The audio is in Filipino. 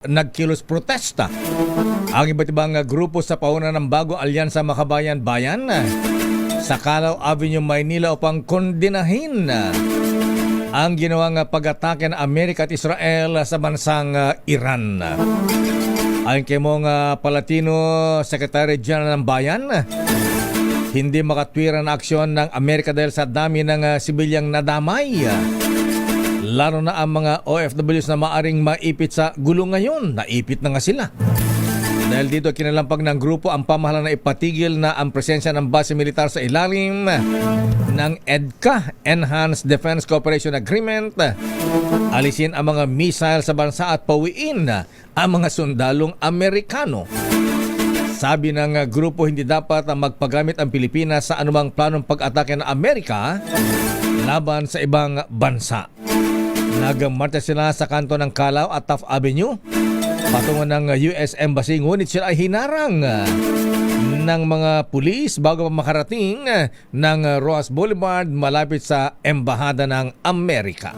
Nagkilos protesta ang iba't ibang grupo sa pauna ng Bagong Alyansa Makabayan-Bayan sa Calao Avenue, Maynila upang kondinahin ang ginawang pag-atake ng Amerika at Israel sa bansang Iran. Ayon kay Mong Palatino, Secretary General ng Bayan, hindi makatwiran na aksyon ng Amerika dahil sa dami ng sibilyang nadamay. Lalo na ang mga OFWs na maaring maipit sa gulo ngayon. Naipit na nga sila. Dahil dito kinalampag ng grupo ang pamahalaan na ipatigil na ang presensya ng base militar sa ilalim ng EDCA, Enhanced Defense Cooperation Agreement, alisin ang mga missile sa bansa at pawiin ang mga sundalong Amerikano. Sabi ng grupo, hindi dapat magpagamit ang Pilipinas sa anumang planong pag-atake ng Amerika laban sa ibang bansa. Nagmarcha sila sa kanto ng Calao at Taft Avenue patungo ng US Embassy, ngunit sila ay hinarang ng mga pulis bago pa makarating ng Roas Boulevard malapit sa Embahada ng Amerika.